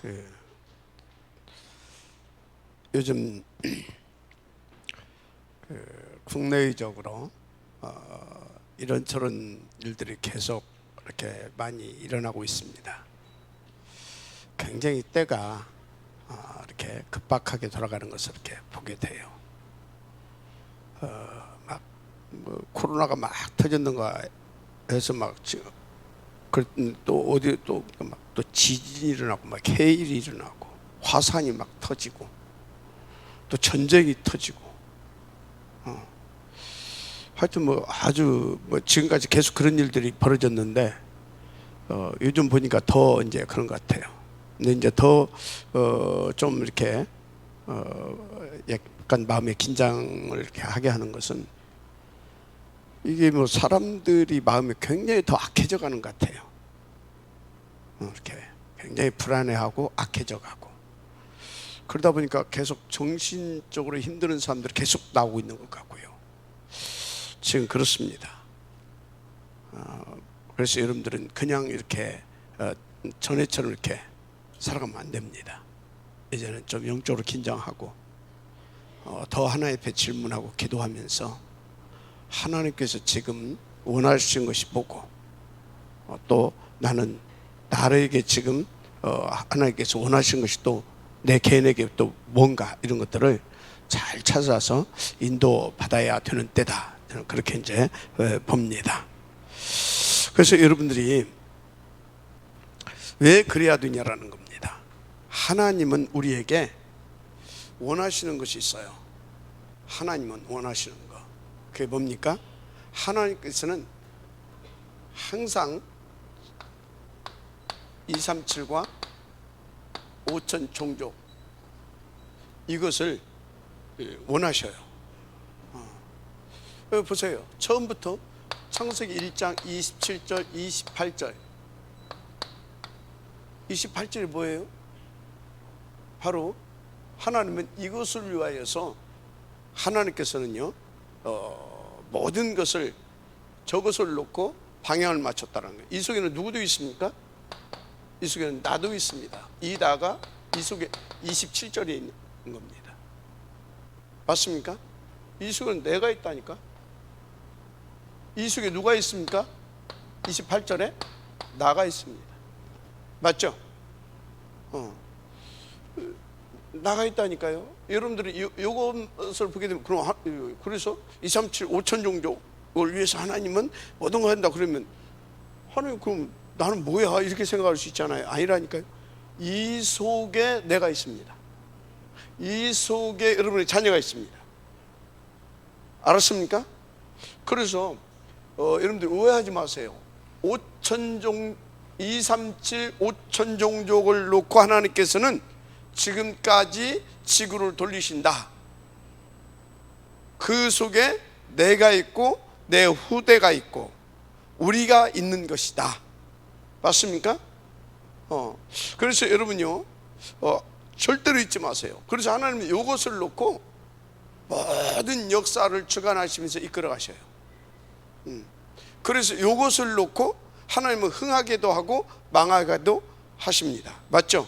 그 요즘 국내적으로 이런저런 일들이 계속 이렇게 많이 일어나고 있습니다. 굉장히 때가 이렇게 급박하게 돌아가는 것을 이렇게 보게 돼요. 코로나가 막 터졌는가 해서 또 어디 또 지진이 일어나고 막 해일이 일어나고 화산이 막 터지고 또 전쟁이 터지고 하여튼 아주 지금까지 계속 그런 일들이 벌어졌는데 요즘 보니까 더 이제 그런 것 같아요. 근데 이제 더 좀 이렇게 약간 마음의 긴장을 이렇게 하게 하는 것은 이게 사람들이 마음이 굉장히 더 악해져 가는 것 같아요. 이렇게 굉장히 불안해하고 악해져 가고 그러다 보니까 계속 정신적으로 힘드는 사람들이 계속 나오고 있는 것 같고요. 지금 그렇습니다. 그래서 여러분들은 그냥 이렇게 전에처럼 이렇게 살아가면 안 됩니다. 이제는 좀 영적으로 긴장하고 더 하나님 앞에 질문하고 기도하면서 하나님께서 지금 원하시는 것이 뭐고 또 나는 나에게 지금 하나님께서 원하시는 것이 또 내 개인에게 또 뭔가 이런 것들을 잘 찾아서 인도 받아야 되는 때다. 저는 그렇게 이제 봅니다. 그래서 여러분들이 왜 그래야 되냐라는 겁니다. 하나님은 우리에게 원하시는 것이 있어요. 하나님은 원하시는 거. 그게 뭡니까? 하나님께서는 항상 237과 5천 종족 이것을 원하셔요. 보세요. 처음부터 창세기 1장 27절 28절 28절이 뭐예요? 바로 하나님은 이것을 위하여서 하나님께서는요 모든 것을 저것을 놓고 방향을 맞췄다는 거예요. 이 속에는 누구도 있습니까? 이 속에는 나도 있습니다. 이 나가 이 속에 27절에 있는 겁니다. 맞습니까? 이 속에는 내가 있다니까. 이 속에 누가 있습니까? 28절에 나가 있습니다. 맞죠? 나가 있다니까요. 여러분들이 이것을 보게 되면 그래서 237 5천 종족을 위해서 하나님은 모든 걸 한다 그러면 하나님 그럼 나는 뭐야 이렇게 생각할 수 있잖아요. 아니라니까요. 이 속에 내가 있습니다. 이 속에 여러분의 자녀가 있습니다. 알았습니까? 그래서 여러분들 오해하지 마세요. 237 5천 종족을 놓고 하나님께서는 지금까지 지구를 돌리신다. 그 속에 내가 있고 내 후대가 있고 우리가 있는 것이다. 맞습니까? 그래서 여러분요 절대로 잊지 마세요. 그래서 하나님은 이것을 놓고 모든 역사를 주관하시면서 이끌어 가셔요. 그래서 이것을 놓고 하나님은 흥하게도 하고 망하게도 하십니다. 맞죠?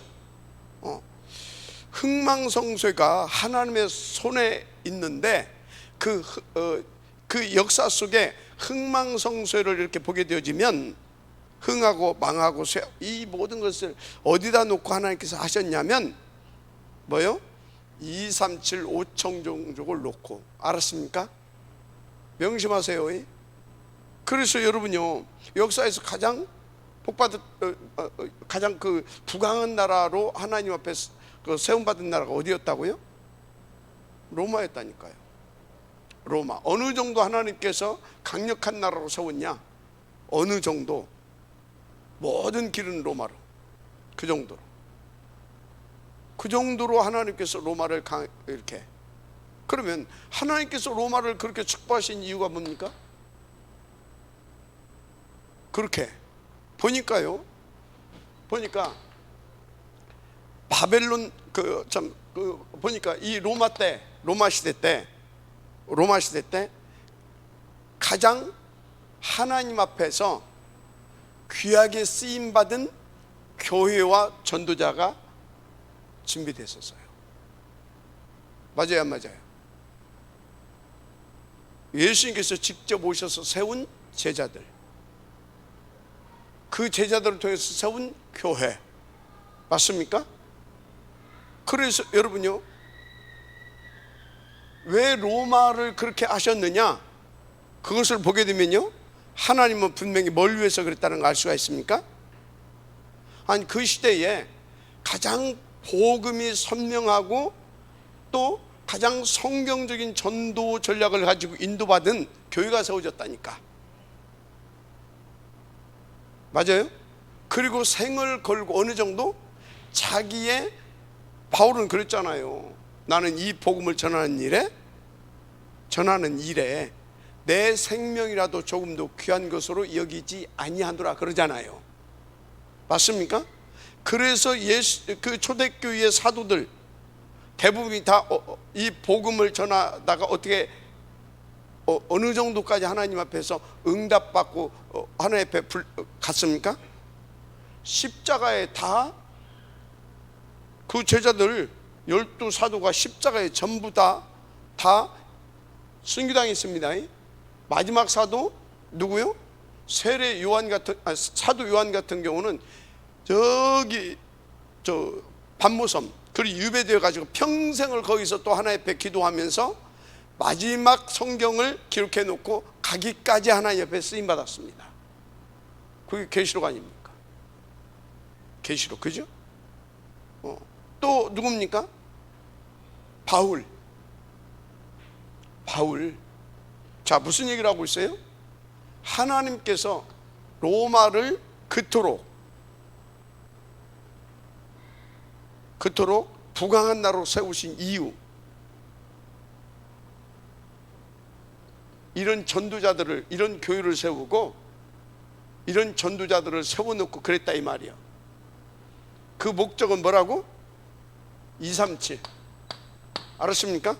흥망성쇠가 하나님의 손에 있는데 그 역사 속에 흥망성쇠를 이렇게 보게 되어지면 흥하고 망하고 이 모든 것을 어디다 놓고 하나님께서 하셨냐면 뭐요? 237 5천 종족을 놓고. 알았습니까? 명심하세요. 그래서 여러분요 역사에서 가장 가장 부강한 나라로 하나님 앞에 세움받은 나라가 어디였다고요? 로마였다니까요. 로마. 어느 정도 하나님께서 강력한 나라로 세웠냐? 어느 정도? 모든 길은 로마로. 그 정도로 하나님께서 로마를 이렇게. 그러면 하나님께서 로마를 그렇게 축복하신 이유가 뭡니까? 그렇게 보니까 바벨론 보니까 이 로마 시대 때 가장 하나님 앞에서 귀하게 쓰임 받은 교회와 전도자가 준비됐었어요. 맞아요, 안 맞아요? 예수님께서 직접 오셔서 세운 제자들, 그 제자들을 통해서 세운 교회, 맞습니까? 그래서 여러분요, 왜 로마를 그렇게 하셨느냐? 그것을 보게 되면요, 하나님은 분명히 뭘 위해서 그랬다는 걸 알 수가 있습니까? 아니, 그 시대에 가장 복음이 선명하고 또 가장 성경적인 전도 전략을 가지고 인도받은 교회가 세워졌다니까. 맞아요? 그리고 생을 걸고 어느 정도 자기의, 바울은 그랬잖아요. 나는 이 복음을 전하는 일에 내 생명이라도 조금도 귀한 것으로 여기지 아니하노라 그러잖아요. 맞습니까? 그래서 그 초대교회의 사도들 대부분이 다 이 복음을 전하다가 어떻게 어느 정도까지 하나님 앞에서 응답받고 하나님 앞에 갔습니까? 십자가에 다 그 제자들 12사도가 십자가에 전부 다 순교당했습니다. 마지막 사도 누구요? 세례 요한 같은, 사도 요한 같은 경우는 저기 반모섬, 그리고 유배되어 가지고 평생을 거기서 또 하나님 앞에 기도하면서 마지막 성경을 기록해 놓고 가기까지 하나님 앞에 쓰임 받았습니다. 그게 계시록 아닙니까? 계시록, 그죠? 또 누굽니까? 바울. 자, 무슨 얘기를 하고 있어요? 하나님께서 로마를 그토록 부강한 나라로 세우신 이유, 이런 전도자들을, 이런 교회를 세우고 이런 전도자들을 세워놓고 그랬다 이 말이야. 그 목적은 뭐라고? 237 알았습니까?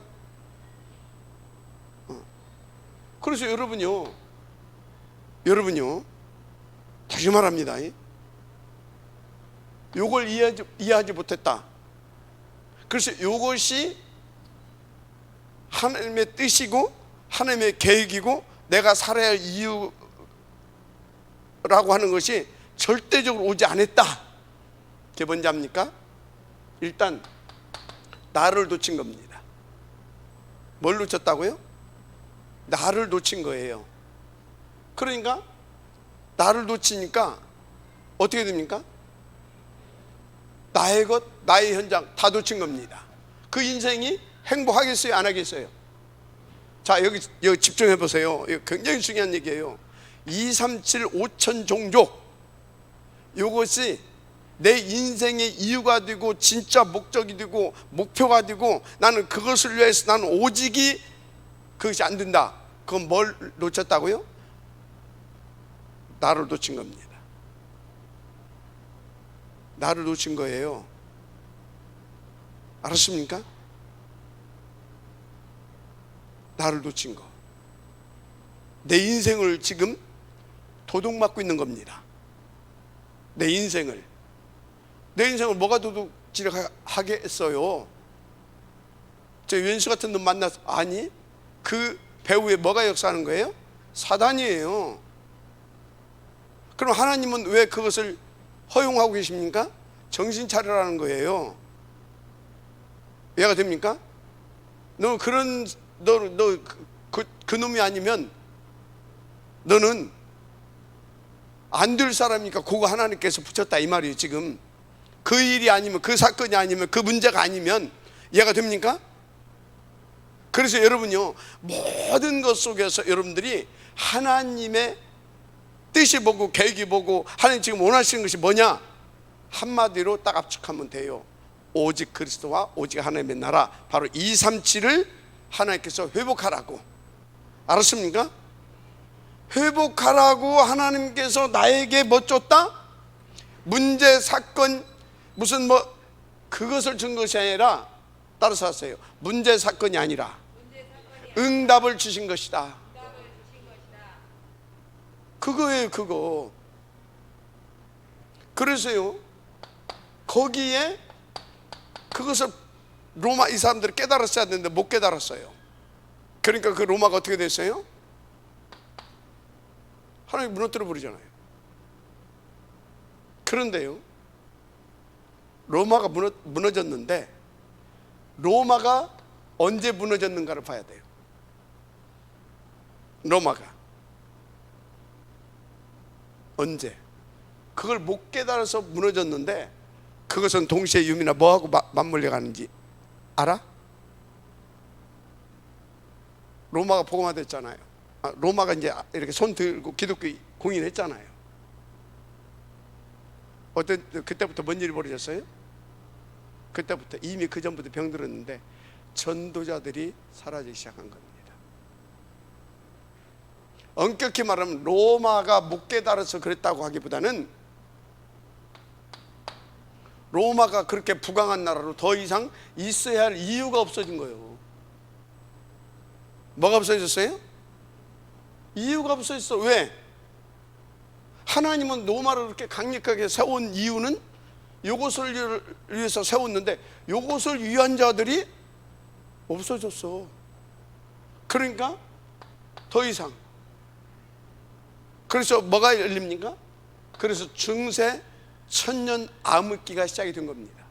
그래서 여러분요 다시 말합니다. 요걸 이해하지 못했다. 그래서 이것이 하나님의 뜻이고 하나님의 계획이고 내가 살아야 할 이유라고 하는 것이 절대적으로 오지 않았다. 그게 뭔지 압니까? 일단 나를 놓친 겁니다. 뭘 놓쳤다고요? 나를 놓친 거예요. 그러니까 나를 놓치니까 어떻게 됩니까? 나의 것, 나의 현장 다 놓친 겁니다. 그 인생이 행복하겠어요? 안 하겠어요? 자, 여기 집중해 보세요. 이거 굉장히 중요한 얘기예요. 237 5천 종족, 이것이 내 인생의 이유가 되고 진짜 목적이 되고 목표가 되고 나는 그것을 위해서 나는 오직이 그것이 안 된다. 그건 뭘 놓쳤다고요? 나를 놓친 겁니다. 나를 놓친 거예요. 알았습니까? 나를 놓친 거. 내 인생을 지금 도둑맞고 있는 겁니다. 내 인생을 뭐가 도둑질하겠어요? 저 윤수 같은 놈 만나서, 아니, 그 배후에 뭐가 역사하는 거예요? 사단이에요. 그럼 하나님은 왜 그것을 허용하고 계십니까? 정신 차려라는 거예요. 이해가 됩니까? 너 그 놈이 아니면 너는 안 될 사람이니까 그거 하나님께서 붙였다 이 말이에요. 지금 그 일이 아니면, 그 사건이 아니면, 그 문제가 아니면, 이해가 됩니까? 그래서 여러분요, 모든 것 속에서 여러분들이 하나님의 뜻이 보고 계획이 보고 하나님 지금 원하시는 것이 뭐냐, 한마디로 딱 압축하면 돼요. 오직 그리스도와 오직 하나님의 나라, 바로 237을 하나님께서 회복하라고. 알았습니까? 회복하라고 하나님께서 나에게 뭐 줬다? 문제, 사건, 무슨 그것을 준 것이 아니라, 따라서 하세요. 문제, 사건이 아니라 응답을 주신 것이다. 그거예요, 그거. 그래서요, 거기에 그것을 로마 이 사람들이 깨달았어야 되는데 못 깨달았어요. 그러니까 그 로마가 어떻게 됐어요? 하나님 무너뜨려 버리잖아요. 그런데요, 로마가 무너졌는데 로마가 언제 무너졌는가를 봐야 돼요. 로마가 언제? 그걸 못 깨달아서 무너졌는데 그것은 동시에 유미나 뭐하고 맞물려 가는지 알아? 로마가 복음화됐잖아요. 로마가 이제 이렇게 손 들고 기독교 공인했잖아요. 그때부터 뭔 일이 벌어졌어요? 그때부터 이미 그 전부터 병들었는데 전도자들이 사라지기 시작한 겁니다. 엄격히 말하면 로마가 못 깨달아서 그랬다고 하기보다는 로마가 그렇게 부강한 나라로 더 이상 있어야 할 이유가 없어진 거예요. 뭐가 없어졌어요? 이유가 없어졌어. 왜? 하나님은 로마를 그렇게 강력하게 세운 이유는 요것을 위해서 세웠는데 요것을 위한 자들이 없어졌어. 그러니까 더 이상, 그래서 뭐가 열립니까? 그래서 중세 천년 암흑기가 시작이 된 겁니다.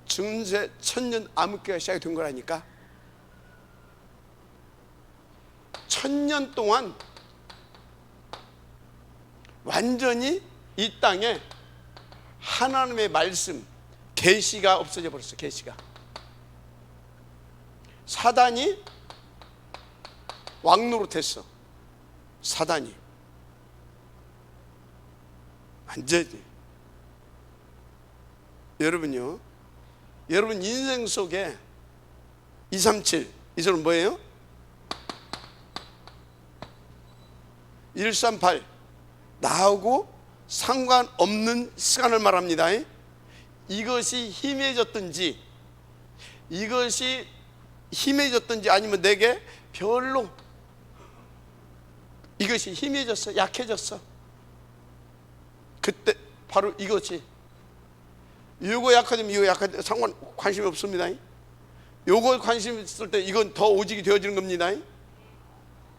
중세 천년 암흑기가 시작이 된 거라니까. 천년 동안 완전히 이 땅에 하나님의 말씀, 계시가 없어져 버렸어. 계시가. 사단이 왕노릇했어. 사단이 완전히. 여러분요, 여러분 인생 속에 237 이 소리는 뭐예요? 138 나하고 상관없는 시간을 말합니다. 이것이 희미해졌든지 아니면 내게 별로 이것이 희미해졌어, 약해졌어. 그때 바로 이것이, 이거 약하면 이거 약하면 관심이 없습니다. 요거 관심 있을 때 이건 더 오직이 되어지는 겁니다.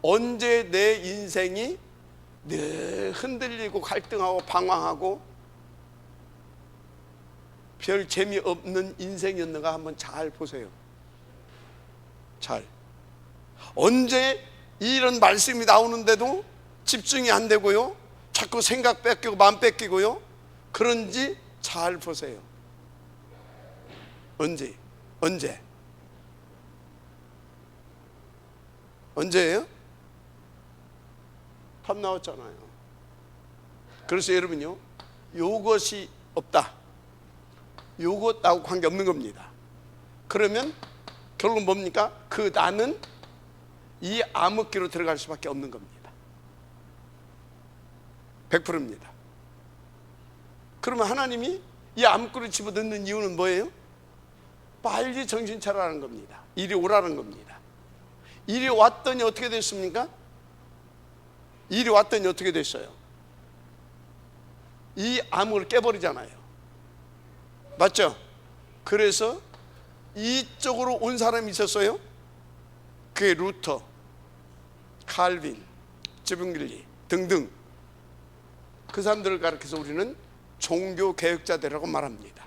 언제 내 인생이 늘 흔들리고 갈등하고 방황하고 별 재미없는 인생이었는가 한번 잘 보세요. 잘. 언제 이런 말씀이 나오는데도 집중이 안 되고요, 자꾸 생각 뺏기고 마음 뺏기고요, 그런지 잘 보세요. 언제예요? 답 나왔잖아요. 그래서 여러분요, 요것이 없다, 요것하고 관계없는 겁니다. 그러면 결국은 뭡니까? 그 나는 이 암흑기로 들어갈 수밖에 없는 겁니다. 100%입니다. 그러면 하나님이 이 암흑기로 집어넣는 이유는 뭐예요? 빨리 정신 차리라는 겁니다. 이리 오라는 겁니다. 이리 왔더니 어떻게 됐습니까? 이리 왔더니 어떻게 됐어요? 이 암흑을 깨버리잖아요. 맞죠? 그래서 이쪽으로 온 사람이 있었어요. 그게 루터, 칼빈, 지붕길리 등등. 그 사람들을 가리켜서 우리는 종교개혁자들이라고 말합니다.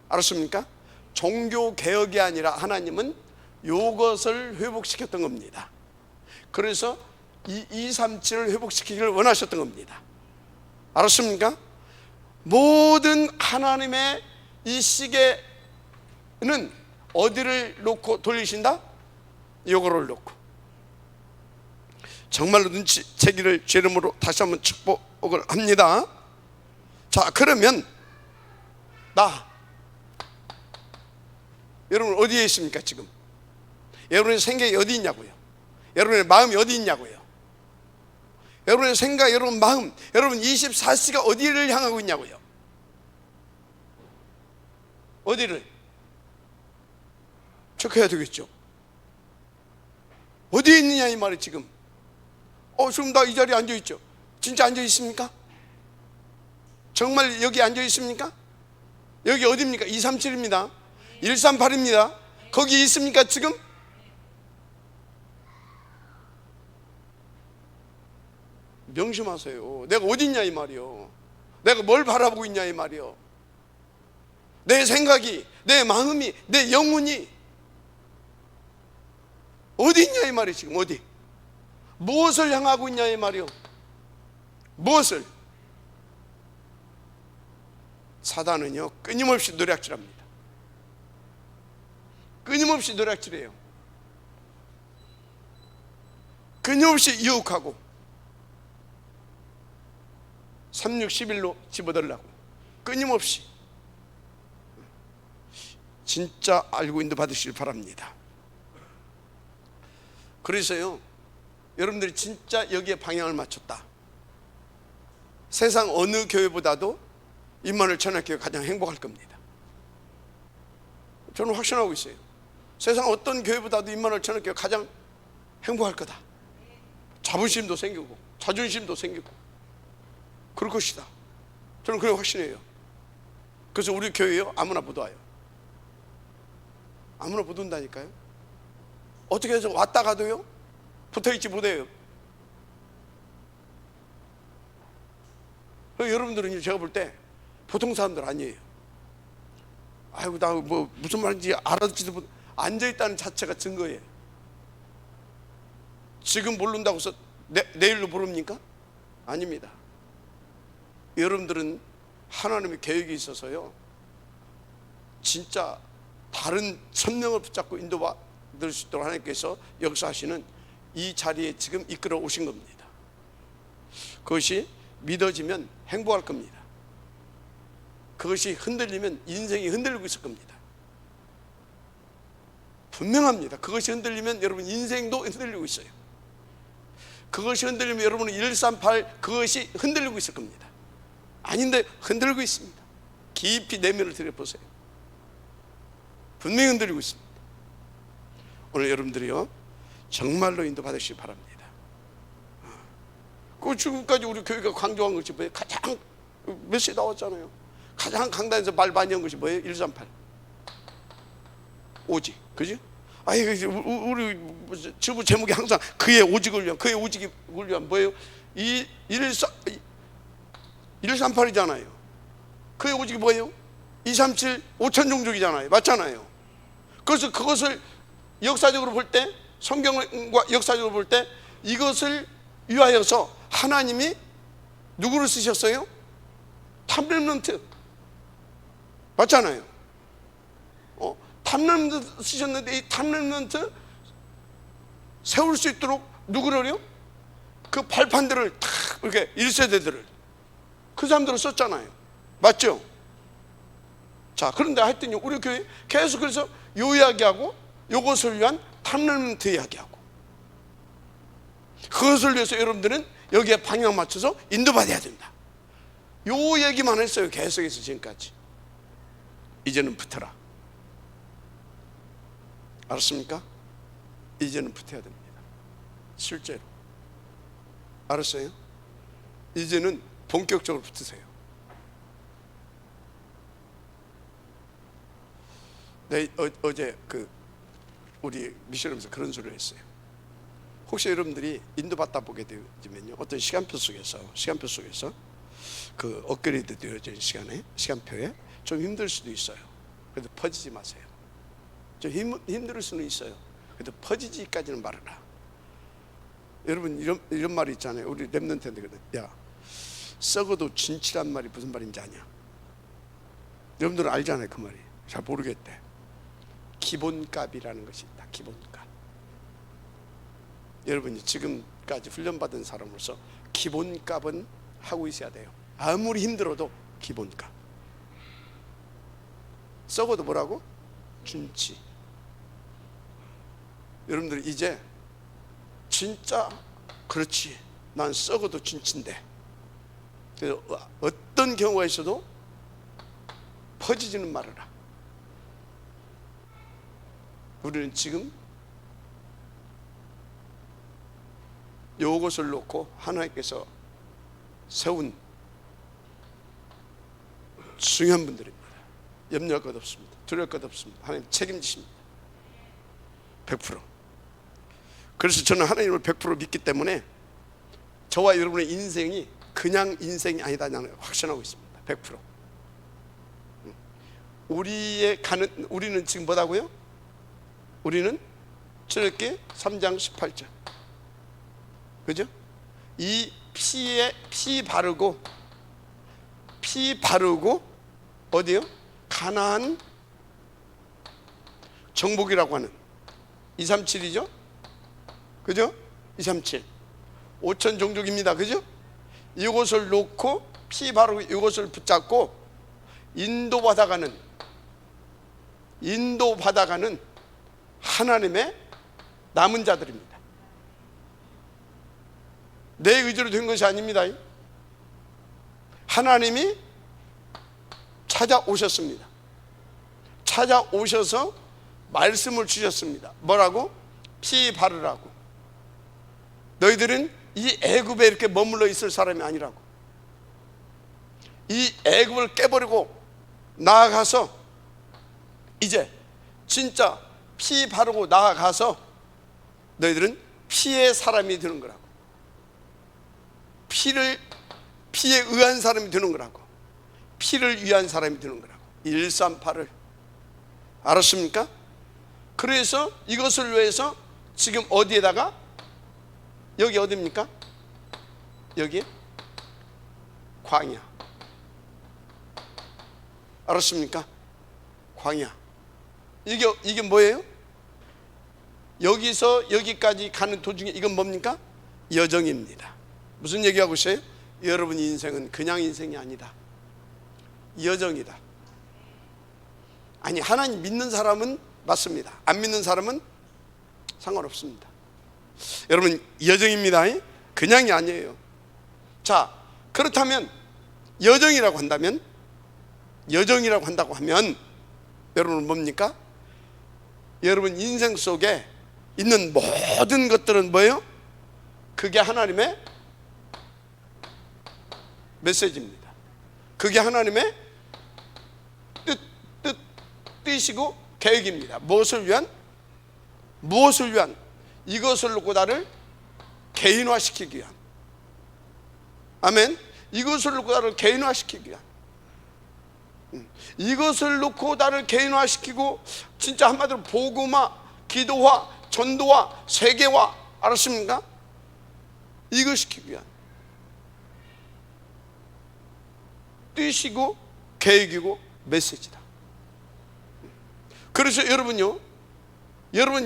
알았습니까? 종교개혁이 아니라 하나님은 이것을 회복시켰던 겁니다. 그래서 이 237을 회복시키기를 원하셨던 겁니다. 알았습니까? 모든 하나님의 이 시계는 어디를 놓고 돌리신다? 요거를 놓고. 정말로 눈치채기를 주 이름으로 다시 한번 축복을 합니다. 자, 그러면 여러분 어디에 있습니까 지금? 여러분의 생각이 어디 있냐고요? 여러분의 마음이 어디 있냐고요? 여러분의 생각, 여러분 마음, 여러분 24시가 어디를 향하고 있냐고요? 어디를? 체크해야 되겠죠. 어디에 있느냐 이 말이 지금. 지금 나 이 자리에 앉아 있죠. 진짜 앉아 있습니까? 정말 여기 앉아 있습니까? 여기 어디입니까? 237입니다. 138입니다. 거기 있습니까 지금? 명심하세요. 내가 어디 있냐 이 말이요. 내가 뭘 바라보고 있냐 이 말이요. 내 생각이, 내 마음이, 내 영혼이 어디 있냐 이 말이에요. 지금 어디? 무엇을 향하고 있냐 이 말이요. 무엇을? 사단은요 끊임없이 노략질합니다. 끊임없이 노략질해요. 끊임없이 유혹하고 3611로 집어들라고 끊임없이. 진짜 알고 인도 받으시길 바랍니다. 그래서요 여러분들이 진짜 여기에 방향을 맞췄다. 세상 어느 교회보다도 임마누엘 천안교회가 가장 행복할 겁니다. 저는 확신하고 있어요. 세상 어떤 교회보다도 임마누엘 천안교회가 가장 행복할 거다. 자부심도 생기고 자존심도 생기고 그럴 것이다. 저는 그렇게 확신해요. 그래서 우리 교회요 아무나 못 와요. 아무나 못 온다니까요. 어떻게 해서 왔다 가도요 붙어있지 못해요. 여러분들은 제가 볼 때 보통 사람들 아니에요. 아이고 나 뭐 무슨 말인지 알아듣지도 못. 앉아있다는 자체가 증거예요. 지금 모른다고 해서 내일로 모릅니까? 아닙니다. 여러분들은 하나님의 계획이 있어서요 진짜 다른 천명을 붙잡고 인도받을 수 있도록 하나님께서 역사하시는 이 자리에 지금 이끌어 오신 겁니다. 그것이 믿어지면 행복할 겁니다. 그것이 흔들리면 인생이 흔들리고 있을 겁니다. 분명합니다. 그것이 흔들리면 여러분 인생도 흔들리고 있어요. 그것이 흔들리면 여러분은 138 그것이 흔들리고 있을 겁니다. 아닌데 흔들리고 있습니다. 깊이 내면을 들여보세요. 분명히 흔들리고 있습니다. 오늘 여러분들이요 정말로 인도받으시기 바랍니다. 그 지금까지 우리 교회가 강조한 것이 뭐예요? 가장 몇 시에 나왔잖아요. 가장 강단에서 말 많이 한 것이 뭐예요? 138 오직. 그지? 아니 우리 주부 제목이 항상 그의 오직을 위한, 그의 오직을 위한 뭐예요? 138이잖아요 그의 오직이 뭐예요? 237 5천 종족이잖아요. 맞잖아요. 그래서 그것을 역사적으로 볼 때, 성경과 역사적으로 볼 때 이것을 위하여서 하나님이 누구를 쓰셨어요? 탑렘넌트. 맞잖아요. 탑렘넌트 쓰셨는데 이 탑렘넌트 세울 수 있도록 누구를요? 그 발판들을 탁 이렇게 1세대들을 그 사람들을 썼잖아요. 맞죠? 자, 그런데 하여튼 우리 교회 계속 그래서 요 이야기하고 요것을 위한 탑렘넌트 이야기하고 그것을 위해서 여러분들은 여기에 방향 맞춰서 인도받아야 된다. 요 얘기만 했어요. 계속해서 지금까지. 이제는 붙어라. 알았습니까? 이제는 붙어야 됩니다. 실제로. 알았어요? 이제는 본격적으로 붙으세요. 네, 어제 우리 미션하면서 그런 소리를 했어요. 혹시 여러분들이 인도받다 보게 되면요 어떤 시간표 속에서 그 업그레이드 되어진 시간표에 좀 힘들 수도 있어요. 그래도 퍼지지 마세요. 좀 힘들 수는 있어요. 그래도 퍼지지까지는 말아라. 여러분 이런 말이 있잖아요. 우리 랩런트한테 야 썩어도 진치란 말이 무슨 말인지 아냐? 여러분들은 알잖아요. 그 말이. 잘 모르겠대. 기본값이라는 것이 있다. 기본값. 여러분이 지금까지 훈련받은 사람으로서 기본값은 하고 있어야 돼요. 아무리 힘들어도 기본값. 썩어도 뭐라고? 준치. 여러분들 이제 진짜 그렇지 난 썩어도 준치인데 그래서 어떤 경우가 있어도 퍼지지는 말아라. 우리는 지금 요것을 놓고 하나님께서 세운 중요한 분들입니다. 염려할 것 없습니다. 두려울 것 없습니다. 하나님 책임지십니다. 100%. 그래서 저는 하나님을 100% 믿기 때문에 저와 여러분의 인생이 그냥 인생이 아니다 나는 확신하고 있습니다. 100%. 우리는 지금 뭐라고요? 우리는 저렇게 3장 18절, 그죠? 이 피 바르고 어디요? 가나안 정복이라고 하는 237이죠? 그죠? 237 5천 종족입니다. 그죠? 이곳을 놓고 피 바르고 이곳을 붙잡고 인도받아가는 하나님의 남은 자들입니다. 내 의지로 된 것이 아닙니다. 하나님이 찾아오셨습니다. 찾아오셔서 말씀을 주셨습니다. 뭐라고? 피 바르라고. 너희들은 이 애굽에 이렇게 머물러 있을 사람이 아니라고. 이 애굽을 깨버리고 나아가서 이제 진짜 피 바르고 나아가서 너희들은 피의 사람이 되는 거라고. 피에 의한 사람이 되는 거라고. 피를 위한 사람이 되는 거라고. 138을 알았습니까? 그래서 이것을 위해서 지금 어디에다가, 여기 어디입니까? 여기 광야. 알았습니까? 광야. 이게 뭐예요? 여기서 여기까지 가는 도중에 이건 뭡니까? 여정입니다. 무슨 얘기하고 있어요? 여러분 인생은 그냥 인생이 아니다. 여정이다. 아니, 하나님 믿는 사람은 맞습니다. 안 믿는 사람은 상관없습니다. 여러분 여정입니다. 그냥이 아니에요. 자, 그렇다면 여정이라고 한다면, 여정이라고 한다고 하면 여러분은 뭡니까? 여러분 인생 속에 있는 모든 것들은 뭐예요? 그게 하나님의 메시지입니다. 그게 하나님의 뜻이고 계획입니다. 무엇을 위한? 이것을 놓고 나를 개인화시키기 위한. 아멘. 이것을 놓고 나를 개인화시키기 위한. 이것을 놓고 나를 개인화시키고 진짜 한마디로 복음화, 기도화, 전도화, 세계화, 알았습니까? 이걸 시키기 위한 뜻이고 계획이고 메시지다. 그래서 여러분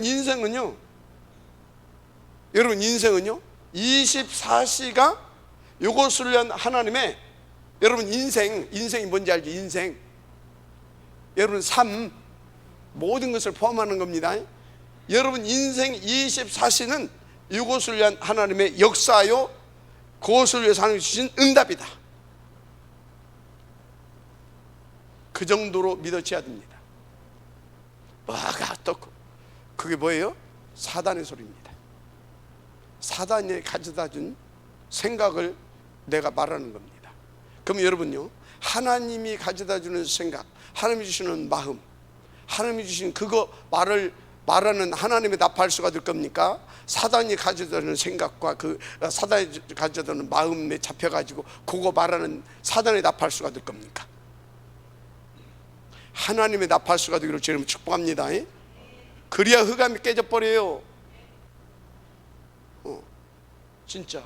인생은요 24시가 이것을 위한 하나님의, 여러분 인생이 뭔지 알죠? 인생, 여러분 삶, 모든 것을 포함하는 겁니다. 여러분 인생 24시는 이것을 위한 하나님의 역사요, 그것을 위해서 하나님이 주신 응답이다. 그 정도로 믿어져야 됩니다. 뭐가 어떻고, 그게 뭐예요? 사단의 소리입니다. 사단이 가져다 준 생각을 내가 말하는 겁니다. 그럼 여러분요, 하나님이 가져다 주는 생각, 하나님이 주시는 마음, 하나님이 주신 그거 말하는 하나님의 나팔수가 될 겁니까? 사단이 가져다 주는 생각과 그 사단이 가져다 주는 마음에 잡혀가지고 그거 말하는 사단의 나팔수가 될 겁니까? 하나님의 나팔수가 되기를 주님 축복합니다. 그래야 흑암이 깨져버려요. 진짜.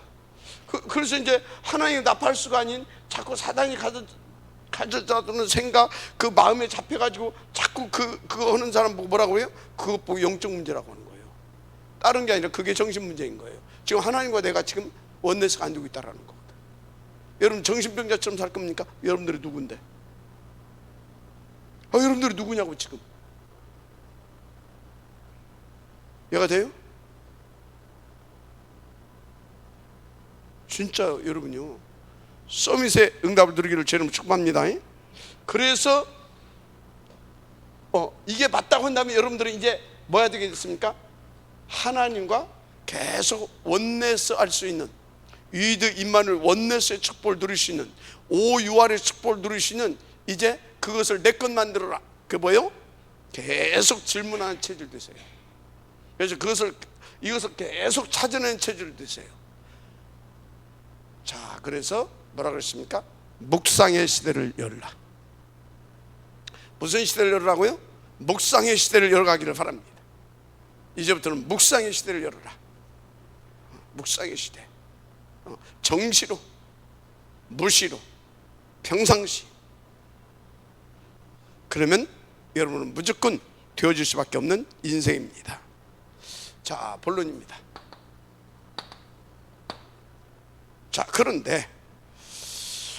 그래서 이제 하나님의 나팔수가 아닌 자꾸 사단이 가져다 주는 생각, 그 마음에 잡혀가지고 자꾸 그거 하는 사람 보고 뭐라고 해요? 그것 보고 영적 문제라고 하는 거예요. 다른 게 아니라 그게 정신 문제인 거예요. 지금 하나님과 내가 지금 원내스가 안 되고 있다라는 겁니다. 여러분 정신병자처럼 살 겁니까? 여러분들이 누군데? 여러분들이 누구냐고 지금. 이해가 돼요? 진짜 여러분요, 서밋의 응답을 누리기를 주님 축복합니다. 그래서 이게 맞다고 한다면 여러분들은 이제 뭐 해야 되겠습니까? 하나님과 계속 원내스 할 수 있는, 위드 임마누엘 원내스의 축복을 누릴 수 있는, 오유알의 축복을 누릴 수 있는 이제 그것을 내 것 만들어라. 그 뭐요? 계속 질문하는 체질 되세요. 그래서 이것을 계속 찾아내는 체질 되세요. 자, 그래서 뭐라 그랬습니까? 묵상의 시대를 열라. 무슨 시대를 열라고요? 묵상의 시대를 열어가기를 바랍니다. 이제부터는 묵상의 시대를 열어라. 묵상의 시대. 정시로, 무시로, 평상시. 그러면 여러분은 무조건 되어질 수밖에 없는 인생입니다. 자, 본론입니다. 자, 그런데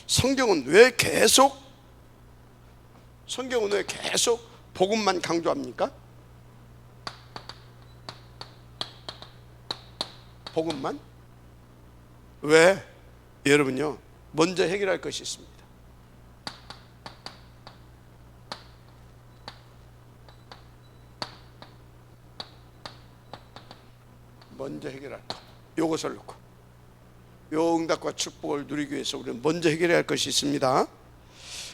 성경은 왜 계속 복음만 강조합니까? 복음만? 왜? 여러분요, 먼저 해결할 것이 있습니다. 먼저 해결할 것, 요것을 놓고 요 응답과 축복을 누리기 위해서 우리는 먼저 해결해야 할 것이 있습니다.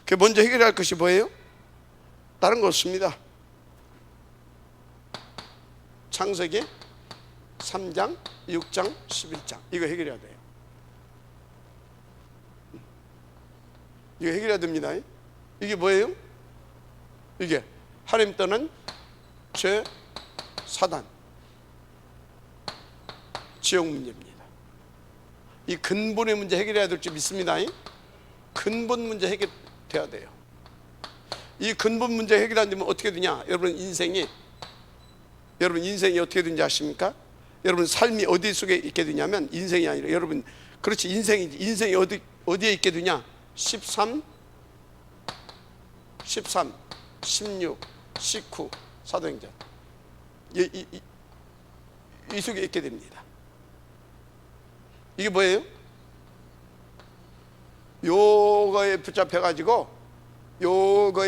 그 먼저 해결해야 할 것이 뭐예요? 다른 거 없습니다. 창세기 3장, 6장, 11장 이거 해결해야 돼요. 이거 해결해야 됩니다. 이게 뭐예요? 이게 하나님 떠난 죄, 사단, 지옥 문제입니다. 이 근본의 문제 해결해야 될 줄 믿습니다. 근본 문제 해결돼야 돼요. 이 근본 문제 해결 안 되면 어떻게 되냐? 여러분 인생이 어떻게 되는지 아십니까? 여러분 삶이 어디 속에 있게 되냐면, 인생이 아니라 여러분, 그렇지, 인생이 어디에 있게 되냐? 13, 16, 19 사도행전 이 속에 있게 됩니다. 이게 뭐예요? 요거에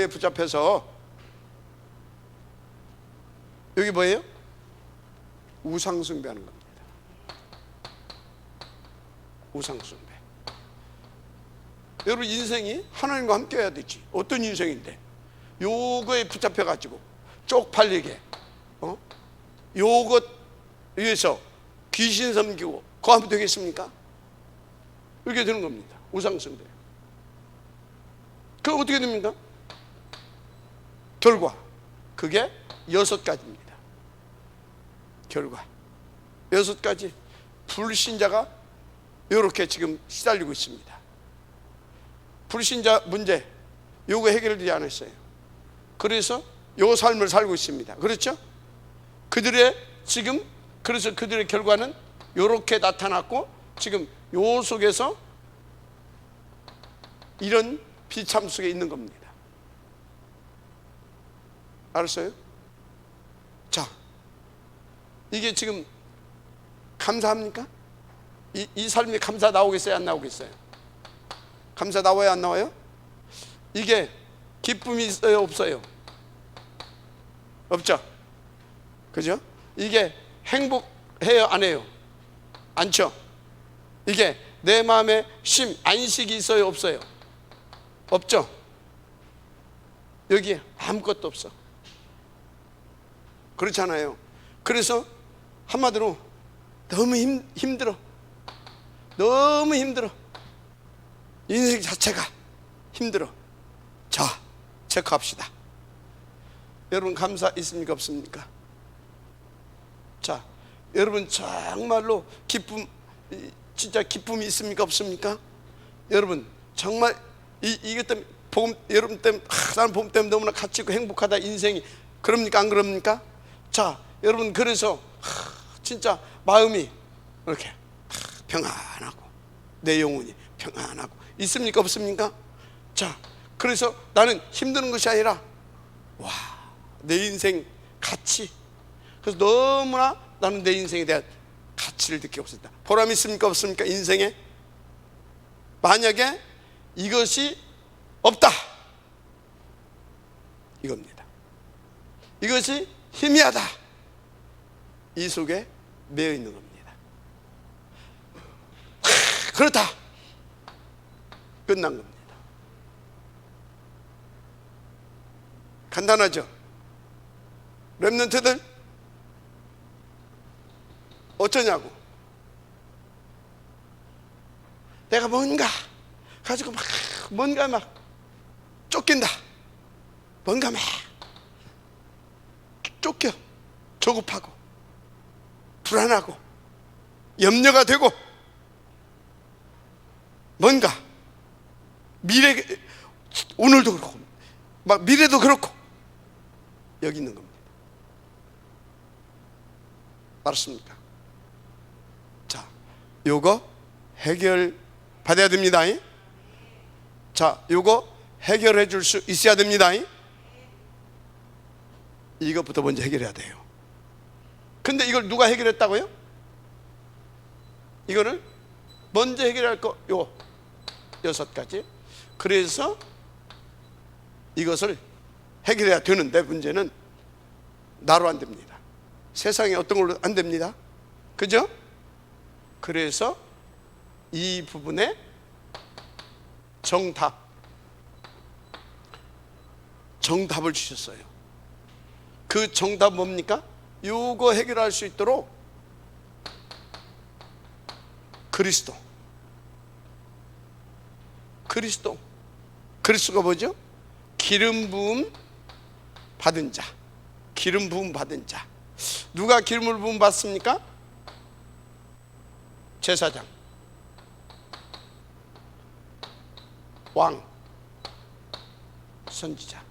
붙잡혀서 여기 뭐예요? 우상숭배하는 겁니다. 우상숭배. 여러분 인생이 하나님과 함께 해야 되지. 어떤 인생인데 요거에 붙잡혀가지고 쪽팔리게 요것 위해서 귀신 섬기고 그거 하면 되겠습니까? 이렇게 되는 겁니다. 우상숭배. 그 어떻게 됩니까? 결과 그게 6가지입니다. 결과 6가지. 불신자가 이렇게 지금 시달리고 있습니다. 불신자 문제 요거 해결되지 않았어요. 그래서 요 삶을 살고 있습니다. 그렇죠? 그들의 결과는 요렇게 나타났고, 지금 요 속에서 이런 비참 속에 있는 겁니다. 알았어요? 자, 이게 지금 감사합니까? 이 삶이 감사 나오겠어요? 안 나오겠어요? 감사 나와요? 안 나와요? 이게 기쁨이 있어요? 없어요? 없죠? 그죠? 이게 행복해요? 안 해요? 않죠? 이게 내 마음에 안식이 있어요? 없어요? 없죠? 여기에 아무것도 없어. 그렇잖아요. 그래서 한마디로 너무 힘들어. 너무 힘들어. 인생 자체가 힘들어. 자, 체크합시다. 여러분 감사 있습니까? 없습니까? 자, 여러분 정말로 진짜 기쁨이 있습니까? 없습니까? 여러분 정말 이것 때문에 여러분 때문에 나는 복음 때문에 너무나 가치 있고 행복하다 인생이. 그럽니까? 안 그럽니까? 자, 여러분 그래서 진짜 마음이 이렇게 평안하고 내 영혼이 평안하고 있습니까? 없습니까? 자, 그래서 나는 힘드는 것이 아니라 내 인생 가치. 그래서 너무나 나는 내 인생에 대한 가치를 느끼고 있다. 보람 있습니까? 없습니까? 인생에. 만약에 이것이 없다, 이겁니다. 이것이 희미하다, 이 속에 매여 있는 겁니다. 그렇다, 끝난 겁니다. 간단하죠? 렘넌트들 어쩌냐고. 내가 뭔가 가지고 뭔가 쫓긴다. 뭔가 쫓겨. 조급하고 불안하고 염려가 되고 뭔가 미래, 오늘도 그렇고 미래도 그렇고 여기 있는 겁니다. 알았습니까? 자, 요거 해결 받아야 됩니다. 자, 요거 해결해 줄 수 있어야 됩니다. 이것부터 먼저 해결해야 돼요. 근데 이걸 누가 해결했다고요? 이거를 먼저 해결할 거 요 6가지. 그래서 이것을 해결해야 되는데 문제는 나로 안 됩니다. 세상에 어떤 걸로 안 됩니다. 그죠? 그래서 이 부분에 정답을 주셨어요. 그 정답 뭡니까? 요거 해결할 수 있도록 그리스도가 뭐죠? 기름 부음 받은 자. 기름 부음 받은 자. 누가 기름을 부음 받습니까? 제사장, 왕, 선지자.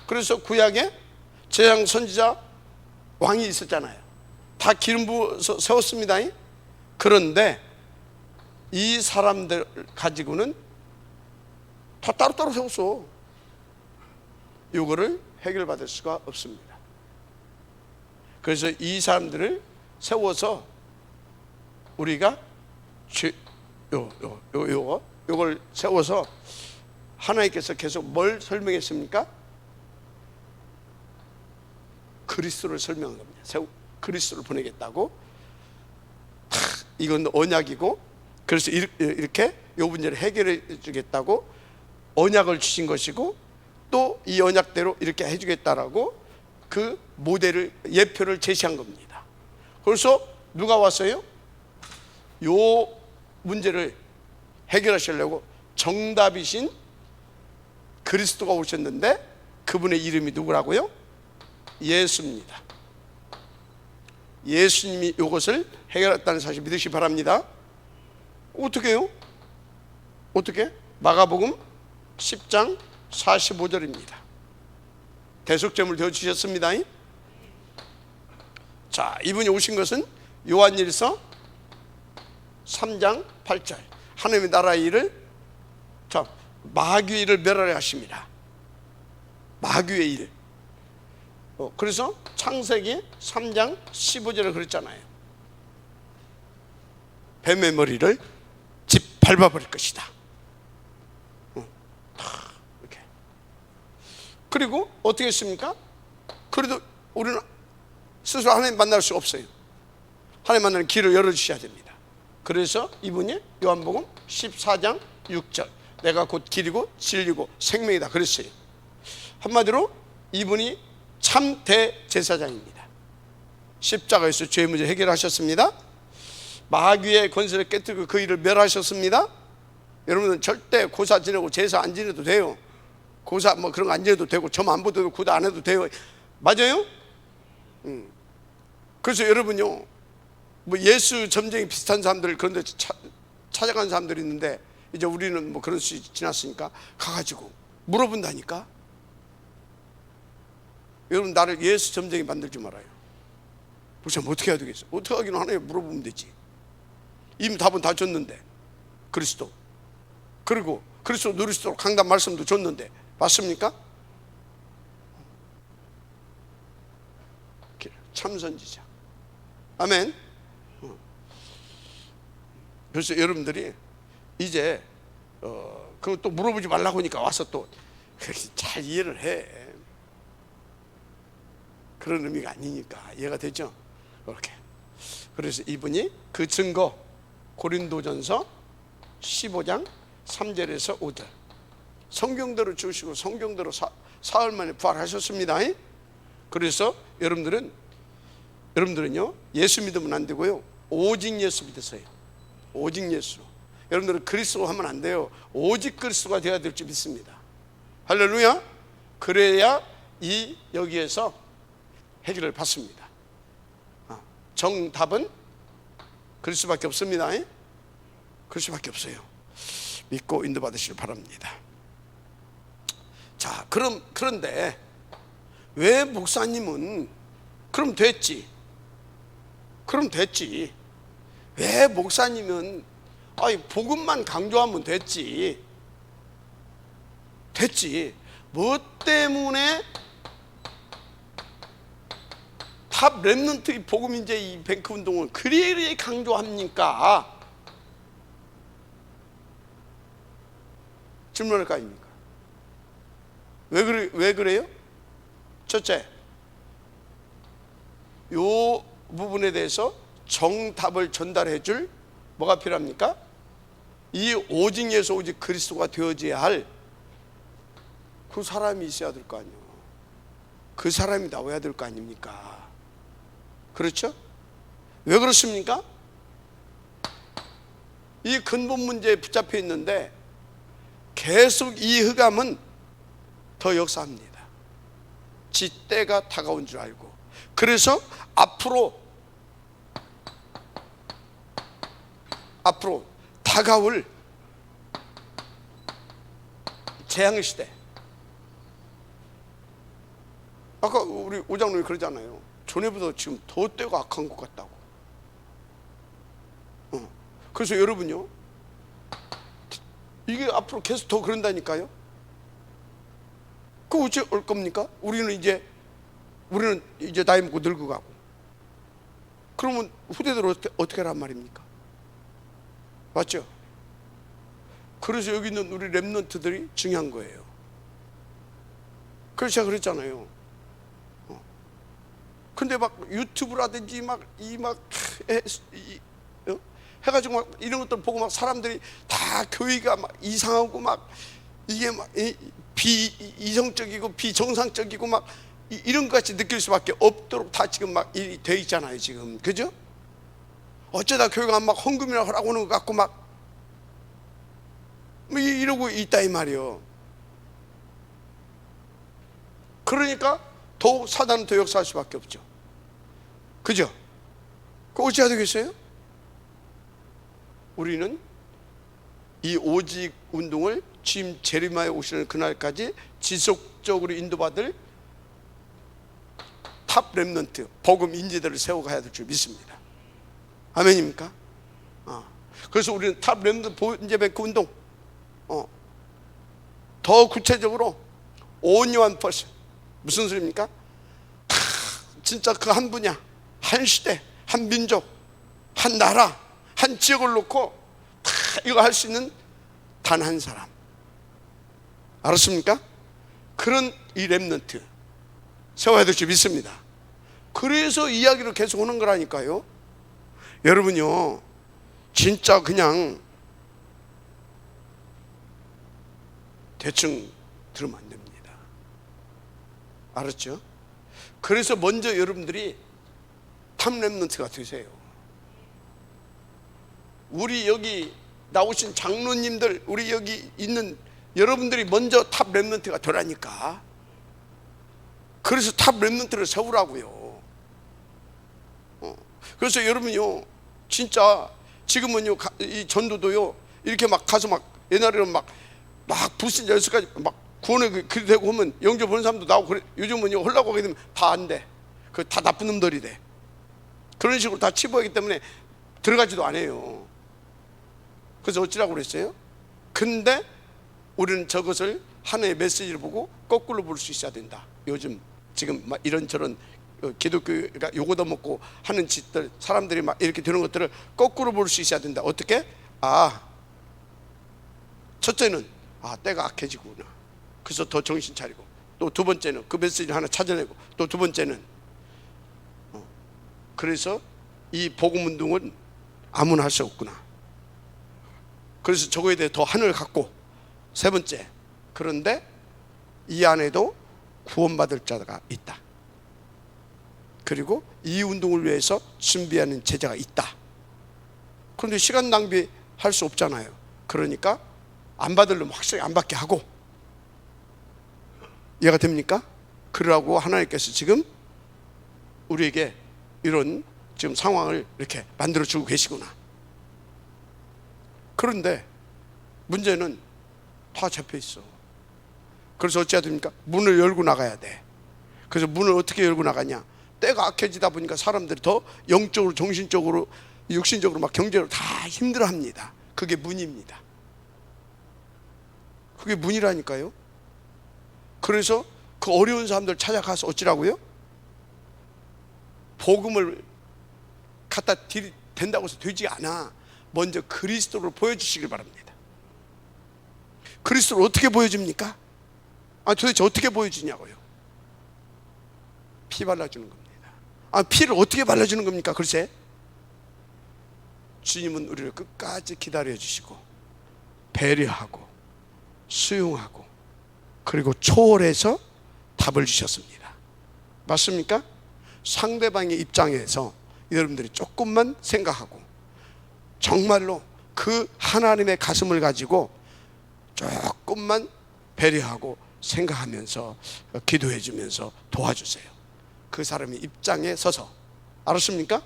그래서 구약에 제사장, 선지자, 왕이 있었잖아요. 다 기름 부어서 세웠습니다. 그런데 이 사람들 가지고는 다 따로따로 세웠어. 이거를 해결받을 수가 없습니다. 그래서 이 사람들을 세워서 우리가 요걸 세워서 하나님께서 계속 뭘 설명했습니까? 그리스도를 설명한 겁니다. 그리스도를 보내겠다고. 이건 언약이고, 그래서 이렇게 요 문제를 해결해 주겠다고 언약을 주신 것이고, 또 이 언약대로 이렇게 해주겠다라고 그 모델을, 예표를 제시한 겁니다. 그래서 누가 왔어요? 요 문제를 해결하시려고 정답이신 그리스도가 오셨는데, 그분의 이름이 누구라고요? 예수입니다. 예수님이 이것을 해결했다는 사실 믿으시기 바랍니다. 어떻게 해요? 어떻게? 마가복음 10장 45절입니다. 대속점을 되어주셨습니다. 자, 이분이 오신 것은 요한일서 3장 8절. 하나님의 나라의 일을, 자, 마귀의 일을 멸하려 하십니다. 마귀의 일. 그래서 창세기 3장 15절에 그랬잖아요. 뱀의 머리를 짓밟아버릴 것이다. 이렇게. 그리고 어떻게 했습니까? 그래도 우리는 스스로 하나님 만날 수 없어요. 하나님 만나는 길을 열어주셔야 됩니다. 그래서 이분이 요한복음 14장 6절, 내가 곧 길이고 진리고 생명이다 그랬어요. 한마디로 이분이 참 대제사장입니다. 십자가에서 죄의 문제 해결하셨습니다. 마귀의 권세를 깨뜨리고 그 일을 멸하셨습니다. 여러분은 절대 고사 지내고 제사 안 지내도 돼요. 고사 뭐 그런 거 안 지내도 되고 점 안 보도 구도 안 해도 돼요. 맞아요? 그래서 여러분요, 뭐 예수 점쟁이 비슷한 사람들 그런 데 찾아간 사람들이 있는데, 이제 우리는 뭐 그런 수 지났으니까 가가지고 물어본다니까. 여러분, 나를 예수 점쟁이 만들지 말아요. 목사님 어떻게 해야 되겠어? 어떻게 하기는 하나님 물어보면 되지. 이미 답은 다 줬는데. 그리스도, 그리고 그리스도 누릴 수 있도록 강단 말씀도 줬는데 맞습니까? 참선지자. 아멘. 그래서 여러분들이 이제 그것도 물어보지 말라고 하니까 와서 또 잘 이해를 해. 그런 의미가 아니니까. 이해가 되죠? 그렇게. 그래서 이분이 그 증거, 고린도전서 15장 3절에서 5절, 성경대로 죽으시고 성경대로 사흘 만에 부활하셨습니다. 그래서 여러분들은요 예수 믿으면 안 되고요, 오직 예수 믿으세요. 오직 예수. 여러분들은 그리스도 하면 안 돼요. 오직 그리스도가 되어야 될 줄 믿습니다. 할렐루야. 그래야 여기에서 해결을 받습니다. 정답은 그리스도밖에 없습니다. 그리스도밖에 없어요. 믿고 인도받으시길 바랍니다. 자, 그런데 왜 목사님은 그럼 됐지 왜 목사님은 복음만 강조하면 됐지 뭐 때문에 탑 렘넌트의 복음 인재 이 뱅크 운동을 그리 강조합니까? 질문할 거 아닙니까? 왜 그래요? 첫째, 요 부분에 대해서 정답을 전달해 줄 뭐가 필요합니까? 이 오직 예수 오직 그리스도가 되어져야 할 그 사람이 있어야 될 거 아니에요. 그 사람이 나와야 될 거 아닙니까? 그렇죠? 왜 그렇습니까? 이 근본 문제에 붙잡혀 있는데 계속 이 흑암은 더 역사합니다. 지 때가 다가온 줄 알고. 그래서 앞으로 다가올 재앙의 시대. 아까 우리 오장님이 그러잖아요. 전에보다 지금 더 때가 악한 것 같다고. 그래서 여러분요, 이게 앞으로 계속 더 그런다니까요. 그 어째 올 겁니까? 우리는 이제 나이 먹고 늙어가고. 그러면 후대들 어떻게 하란 말입니까? 맞죠? 그래서 여기 있는 우리 렘넌트들이 중요한 거예요. 그래서 제가 그랬잖아요. 근데 막 유튜브라든지 해가지고 막 이런 것들 보고 막 사람들이 다 교회가 막 이상하고 막 이게 막 비이성적이고 비정상적이고 막 이런 것 같이 느낄 수밖에 없도록 다 지금 막 돼 있잖아요, 지금. 그죠? 어쩌다 교회가 막 헌금이나 하라고 하는 것 같고 막 이러고 있다 이 말이요. 그러니까 더욱 사단은 더 역사할 수밖에 없죠. 그죠? 그 어찌해야 되겠어요? 우리는 이 오직 운동을 주님 재림하여 오시는 그날까지 지속적으로 인도받을 탑 렘넌트 복음 인재들을 세워가야 될 줄 믿습니다. 아멘입니까? 그래서 우리는 탑 렘넌트 인재 뱅크 운동 더 구체적으로 온유한 퍼스 무슨 소리입니까? 진짜 그 한 분야, 한 시대, 한 민족, 한 나라, 한 지역을 놓고 다 이거 할 수 있는 단 한 사람. 알았습니까? 그런 이 렘넌트 세워야 될 줄 믿습니다. 그래서 이야기를 계속 하는 거라니까요. 여러분요, 진짜 그냥 대충 들으면 안 됩니다. 알았죠? 그래서 먼저 여러분들이 탑 렘넌트가 되세요. 우리 여기 나오신 장로님들, 우리 여기 있는 여러분들이 먼저 탑 렘넌트가 되라니까. 그래서 탑 렘넌트를 세우라고요. 그래서 여러분요, 진짜 지금은요, 이 전도도요, 이렇게 막 가서 막 옛날에는 막 불신 열쇠까지 막 구원에 그리 되고 하면 영접 보는 사람도 나오고 그래. 요즘은요, 하려고 하게 되면 다 안 돼. 그 다 나쁜 놈들이 돼. 그런 식으로 다 치부하기 때문에 들어가지도 않아요. 그래서 어찌라고 그랬어요? 근데 우리는 저것을 하나의 메시지를 보고 거꾸로 볼 수 있어야 된다. 요즘 지금 막 이런저런 기독교가 요거도 먹고 하는 짓들, 사람들이 막 이렇게 되는 것들을 거꾸로 볼 수 있어야 된다. 어떻게? 첫째는 때가 악해지구나. 그래서 더 정신 차리고, 또 두 번째는 그 메시지를 하나 찾아내고, 또 두 번째는 그래서 이 복음 운동은 아무나 할 수 없구나. 그래서 저거에 대해 더 하늘을 갖고, 세 번째 그런데 이 안에도 구원받을 자가 있다. 그리고 이 운동을 위해서 준비하는 제자가 있다. 그런데 시간 낭비할 수 없잖아요. 그러니까 안 받으려면 확실히 안 받게 하고. 이해가 됩니까? 그러라고 하나님께서 지금 우리에게 이런 지금 상황을 이렇게 만들어주고 계시구나. 그런데 문제는 다 잡혀있어. 그래서 어찌해야 됩니까? 문을 열고 나가야 돼. 그래서 문을 어떻게 열고 나가냐? 때가 악해지다 보니까 사람들이 더 영적으로, 정신적으로, 육신적으로, 막 경제로 다 힘들어합니다. 그게 문입니다. 그게 문이라니까요. 그래서 그 어려운 사람들 찾아가서 어찌라고요? 복음을 갖다 된다고 해서 되지 않아. 먼저 그리스도를 보여주시길 바랍니다. 그리스도를 어떻게 보여줍니까? 도대체 어떻게 보여주냐고요? 피 발라주는 겁니다. 피를 어떻게 발라주는 겁니까? 글쎄, 주님은 우리를 끝까지 기다려주시고 배려하고 수용하고 그리고 초월해서 답을 주셨습니다. 맞습니까? 상대방의 입장에서 여러분들이 조금만 생각하고 정말로 그 하나님의 가슴을 가지고 조금만 배려하고 생각하면서 기도해 주면서 도와주세요. 그 사람의 입장에 서서. 알았습니까?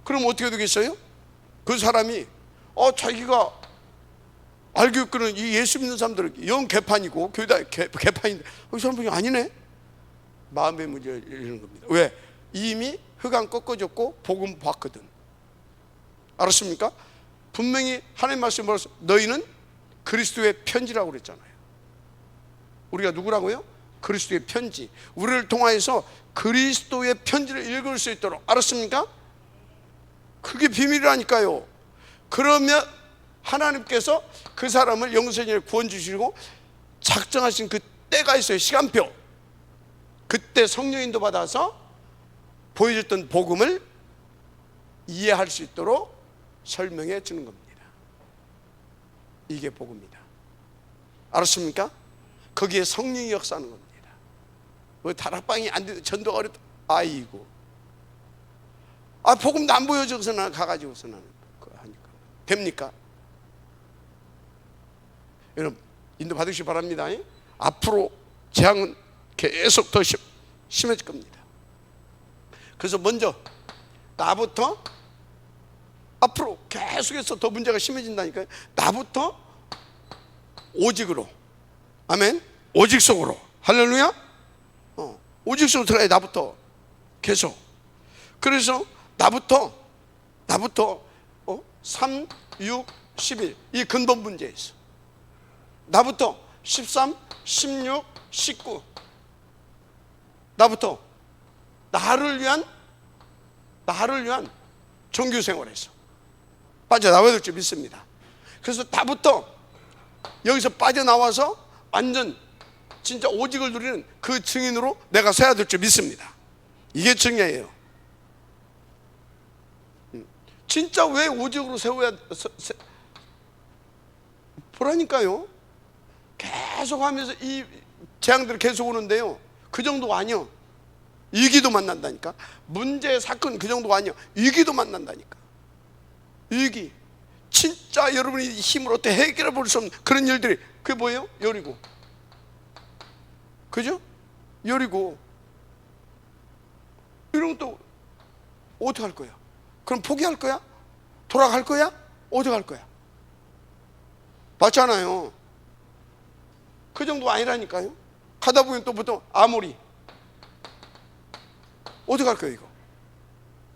그럼 어떻게 되겠어요? 그 사람이 자기가 알고 있기는 이 예수 믿는 사람들은 영 개판이고 교회다 개판인데 이 사람이 아니네. 마음의 문제가 이런 겁니다. 왜? 이미 흑암 꺾어졌고 복음 봤거든. 알았습니까? 분명히 하나님 말씀이 뭐라서 너희는 그리스도의 편지라고 그랬잖아요. 우리가 누구라고요? 그리스도의 편지. 우리를 통하여서 그리스도의 편지를 읽을 수 있도록. 알았습니까? 그게 비밀이라니까요. 그러면 하나님께서 그 사람을 영생에 구원 주시고 작정하신 그 때가 있어요. 시간표. 그때 성령 인도 받아서 보여줬던 복음을 이해할 수 있도록 설명해 주는 겁니다. 이게 복음입니다. 알았습니까? 거기에 성령이 역사하는 겁니다. 왜 다락방이 안 돼? 전도가 어렵다. 아이고. 복음도 안 보여줘서 나는 가가지고서 나는 그거 하니까. 됩니까? 여러분, 인도 받으시기 바랍니다. 앞으로 재앙은 계속 더 심해질 겁니다. 그래서 먼저 나부터 앞으로 계속해서 더 문제가 심해진다니까요. 나부터 오직으로. 아멘. 오직 속으로. 할렐루야. 오직 속으로 들어가야 나부터 계속. 그래서 나부터 3, 6, 11 이 근본 문제에 있어. 나부터 13, 16, 19 나부터 나를 위한 종교 생활에서 빠져나와야 될 줄 믿습니다. 그래서 나부터 여기서 빠져나와서 완전 진짜 오직을 누리는 그 증인으로 내가 서야 될 줄 믿습니다. 이게 중요해요. 진짜 왜 오직으로 세워야 보라니까요. 계속 하면서 이 재앙들이 계속 오는데요. 그 정도가 아니요. 위기도 만난다니까. 문제 사건 그 정도가 아니요. 위기도 만난다니까. 위기. 진짜 여러분이 힘으로 어떻게 해결해 볼 수 없는 그런 일들이 그게 뭐예요? 여리고. 그죠? 여리고. 이러면 또 어떻게 할 거야? 그럼 포기할 거야? 돌아갈 거야? 어디 갈 거야? 맞잖아요. 그 정도가 아니라니까요. 가다 보면 또 보통 아모리. 어디 갈 거야 이거?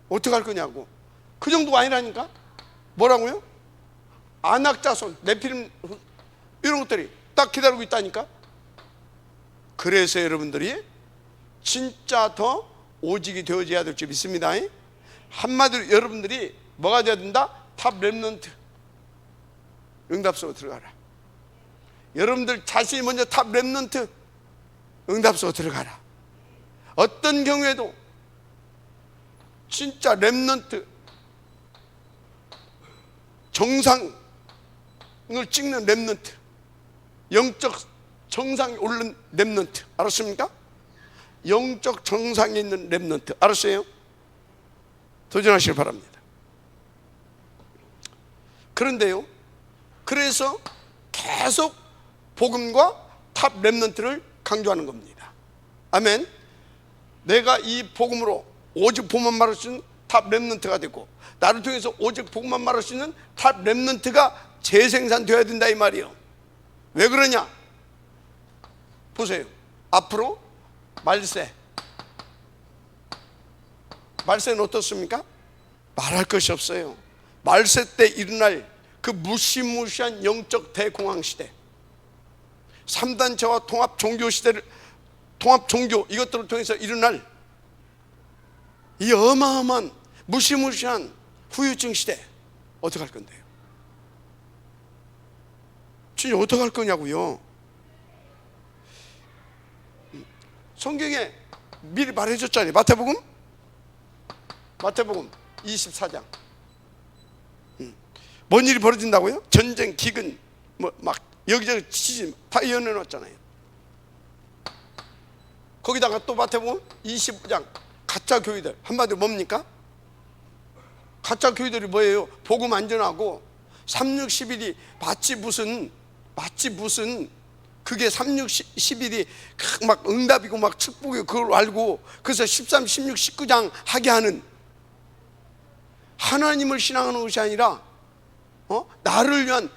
어떻게 갈 거냐고. 그 정도가 아니라니까. 뭐라고요? 안악자손, 네피림 이런 것들이 딱 기다리고 있다니까. 그래서 여러분들이 진짜 더 오직이 되어져야 될 줄 믿습니다. 한마디로 여러분들이 뭐가 되어야 된다? 탑 렘넌트. 응답소로 들어가라. 여러분들 자신이 먼저 탑 렘넌트 응답소로 들어가라. 어떤 경우에도 진짜 렘넌트 정상을 찍는 렘넌트 영적 정상에 오른 렘넌트 알았습니까? 영적 정상에 있는 렘넌트 알았어요? 도전하시길 바랍니다. 그런데요, 그래서 계속 복음과 탑 렘넌트를 강조하는 겁니다. 아멘. 내가 이 복음으로 오직 복음만 말할 수 있는 탑 렘넌트가 되고, 나를 통해서 오직 복음만 말할 수 있는 탑 렘넌트가 재생산되어야 된다 이 말이에요. 왜 그러냐? 보세요. 앞으로 말세는 어떻습니까? 말할 것이 없어요. 말세 때 일어날 그 무시무시한 영적 대공황 시대, 3단체와 통합 종교 시대를, 통합 종교 이것들을 통해서 일어날 이 어마어마한 무시무시한 후유증 시대, 어떻게 할 건데요? 진짜 어떻게 할 거냐고요? 성경에 미리 말해줬잖아요. 마태복음 24장. 뭔 일이 벌어진다고요? 전쟁, 기근, 막 여기저기 지진 다 예언해 놨잖아요. 거기다가 또 마태복음 25장 가짜 교회들, 한마디로 뭡니까? 가짜 교회들이 뭐예요? 복음 안 전하고 3611이 마치 무슨 그게 3611이 막 응답이고 막 축복이고 그걸 알고, 그래서 13, 16, 19장 하게 하는, 하나님을 신앙하는 것이 아니라 나를 위한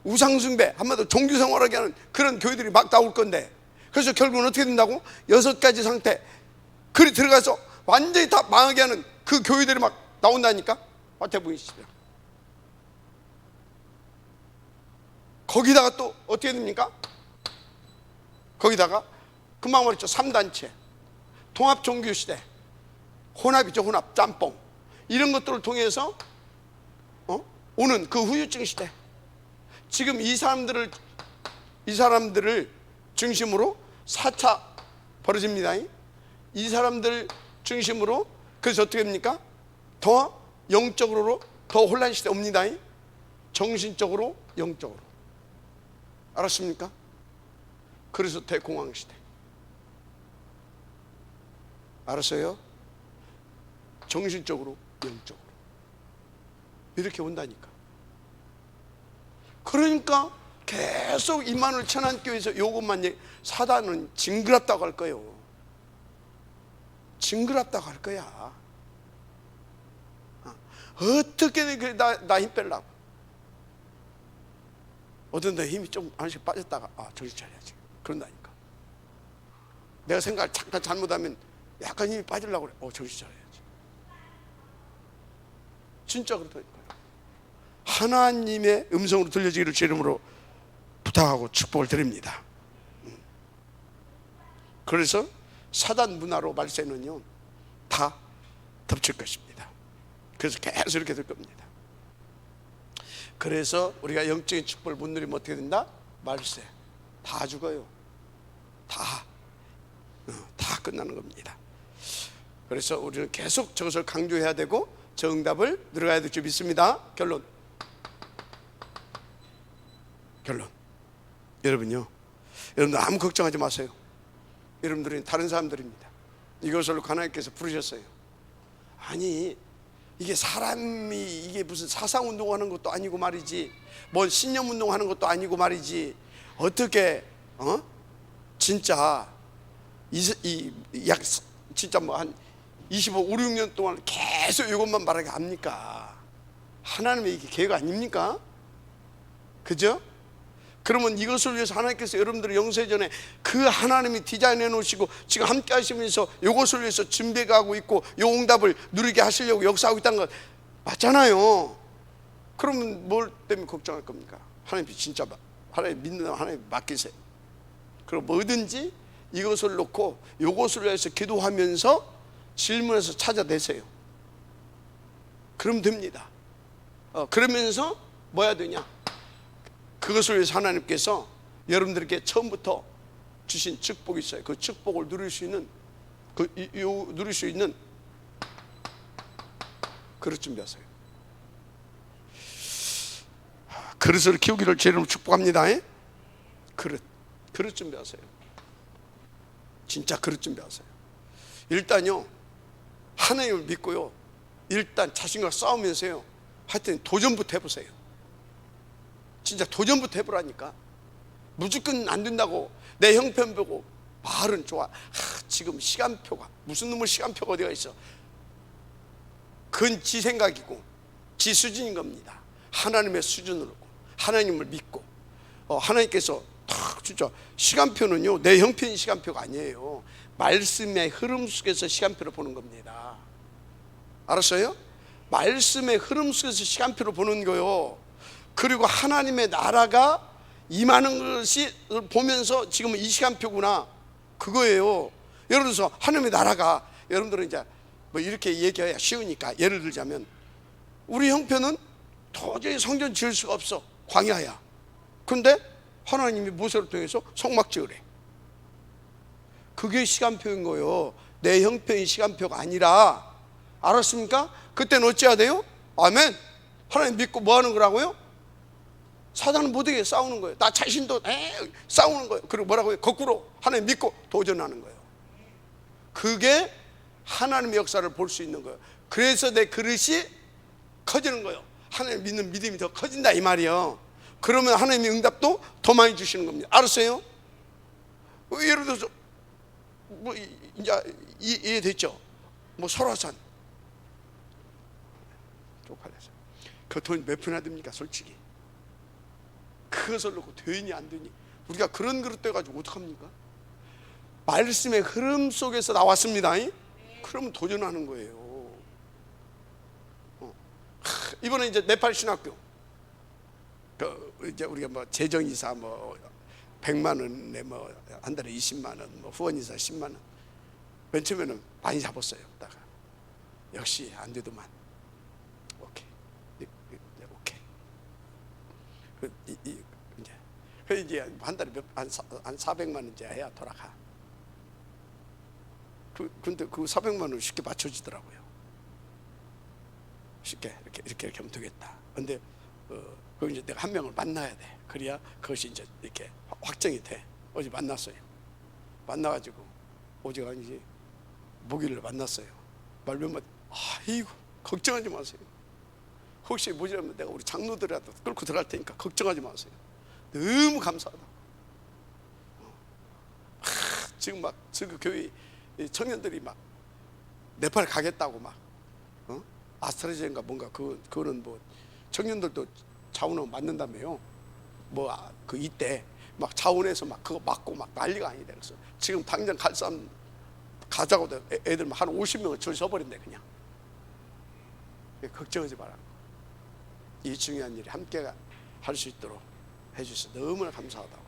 우상숭배, 한마디로 종교생활하게 하는 그런 교회들이 막 나올 건데, 그래서 결국은 어떻게 된다고? 6가지 상태, 그리 들어가서 완전히 다 망하게 하는 그 교회들이 막 나온다니까. 마태복음 20장. 거기다가 또 어떻게 됩니까? 거기다가 금방 말했죠. 3단체, 통합 종교 시대, 혼합이죠. 혼합, 짬뽕, 이런 것들을 통해서 오는 그 후유증 시대. 지금 이 사람들을 중심으로 4차 벌어집니다. 이 사람들 중심으로. 그래서 어떻게 됩니까? 더 영적으로 더 혼란 시대 옵니다. 정신적으로, 영적으로. 알았습니까? 그래서 대공황 시대. 알았어요? 정신적으로, 영적으로 이렇게 온다니까. 그러니까 계속 임마누엘 천안교회에서 이것만, 사단은 징그럽다고 할 거예요. 징그럽다고 할 거야. 어떻게든 나 힘 빼려고. 어떤 데 힘이 좀 하나씩 빠졌다가 정신 차려야지 그런다니까. 내가 생각을 잠깐 잘못하면 약간 힘이 빠지려고 그래. 정신 차려야지. 진짜 그렇다니까요. 하나님의 음성으로 들려지기를 주 이름으로 부탁하고 축복을 드립니다. 그래서 사단 문화로 말세는요 다 덮칠 것입니다. 그래서 계속 이렇게 될 겁니다. 그래서 우리가 영적인 축복을 못 누리면 어떻게 된다? 말세 다 죽어요. 다 끝나는 겁니다. 그래서 우리는 계속 저것을 강조해야 되고 정답을 들어가야 될 줄 믿습니다. 결론. 여러분요, 여러분들 아무 걱정하지 마세요. 여러분들은 다른 사람들입니다. 이것을 하나님께서 부르셨어요. 아니, 이게 사람이 이게 무슨 사상운동하는 것도 아니고 말이지, 뭐 신념운동하는 것도 아니고 말이지, 어떻게 진짜 진짜 뭐 한 25, 5, 6년 동안 계속 이것만 말하게 합니까? 하나님의 이게 계획 아닙니까? 그죠? 그러면 이것을 위해서 하나님께서 여러분들의 영세전에 그 하나님이 디자인해 놓으시고 지금 함께 하시면서 이것을 위해서 준비하고 있고 이 응답을 누리게 하시려고 역사하고 있다는 것 맞잖아요. 그러면 뭘 때문에 걱정할 겁니까? 하나님 진짜 하나님 믿는 하나님 맡기세요. 그럼 뭐든지 이것을 놓고 이것을 위해서 기도하면서 질문해서 찾아내세요. 그럼 됩니다. 그러면서 뭐 해야 되냐? 그것을 위해서 하나님께서 여러분들에게 처음부터 주신 축복이 있어요. 그 축복을 누릴 수 있는 그릇 준비하세요. 그릇을 키우기를 제 이름으로 축복합니다. 그릇. 그릇 준비하세요. 진짜 그릇 준비하세요. 일단요, 하나님을 믿고요, 일단 자신과 싸우면서요, 하여튼 도전부터 해보세요. 진짜 도전부터 해보라니까. 무조건 안 된다고 내 형편 보고 말은 좋아. 지금 시간표가, 무슨 놈의 시간표가 어디가 있어. 그건 지 생각이고 지 수준인 겁니다. 하나님의 수준으로 하나님을 믿고, 하나님께서 탁 진짜 시간표는요, 내 형편이 시간표가 아니에요. 말씀의 흐름 속에서 시간표를 보는 겁니다. 알았어요? 말씀의 흐름 속에서 시간표를 보는 거요. 그리고 하나님의 나라가 임하는 것이 보면서 지금 이 시간표구나, 그거예요. 예를 들어서 하나님의 나라가, 여러분들은 이제 뭐 이렇게 얘기해야 쉬우니까 예를 들자면, 우리 형편은 도저히 성전 지을 수가 없어, 광야야. 근데 하나님이 모세를 통해서 성막 지으래. 그게 시간표인 거예요. 내 형편이 시간표가 아니라. 알았습니까? 그때는 어찌해야 돼요? 아멘. 하나님 믿고 뭐 하는 거라고요? 사단은 못하게 싸우는 거예요. 나 자신도 싸우는 거예요. 그리고 뭐라고요? 거꾸로 하나님 믿고 도전하는 거예요. 그게 하나님의 역사를 볼 수 있는 거예요. 그래서 내 그릇이 커지는 거예요. 하나님 믿는 믿음이 더 커진다 이 말이에요. 그러면 하나님의 응답도 더 많이 주시는 겁니다. 알았어요? 예를 들어서 뭐 이제 이해됐죠? 뭐 설화산 쪽팔려서 그 돈 몇 푼이나 됩니까? 솔직히 그것을 놓고 되니 안 되니, 우리가 그런 그릇 돼가지고 어떡합니까? 말씀의 흐름 속에서 나왔습니다. 그러면 도전하는 거예요. 이번에 이제 네팔 신학교, 이제 우리가 뭐 재정이사 뭐 100만 원에 뭐 한 달에 20만 원, 뭐 후원이사 10만 원. 맨 처음에는 많이 잡았어요. 다가 역시 안 되더만. 오케이. 이제 한 달에 한 400만 원 이제 해야 돌아가. 근데 그 400만 원 쉽게 맞춰지더라고요. 쉽게 이렇게 하면 되겠다. 근데 그 이제 내가 한 명을 만나야 돼. 그래야 그것이 이제 이렇게 확정이 돼. 어제 만났어요. 만나가지고 어제가 아니지 목요일을 만났어요. 말면 아이고 걱정하지 마세요. 혹시 모자라면 내가 우리 장로들이라도 끌고 들어갈 테니까 걱정하지 마세요. 너무 감사하다. 지금 막 그 교회 청년들이 막 네팔 가겠다고 막 아스트라제네카 뭔가 그거는 뭐 청년들도 자원하면 맞는다며요. 뭐 그 이때 막 자원해서 막 그거 맞고 막 난리가 아니다. 그래서 지금 당장 갈 사람 가자고 애들 한 50명을 줄 서버린대 그냥. 걱정하지 마라. 이 중요한 일이 함께 할 수 있도록 해주셔서 너무나 감사하다고.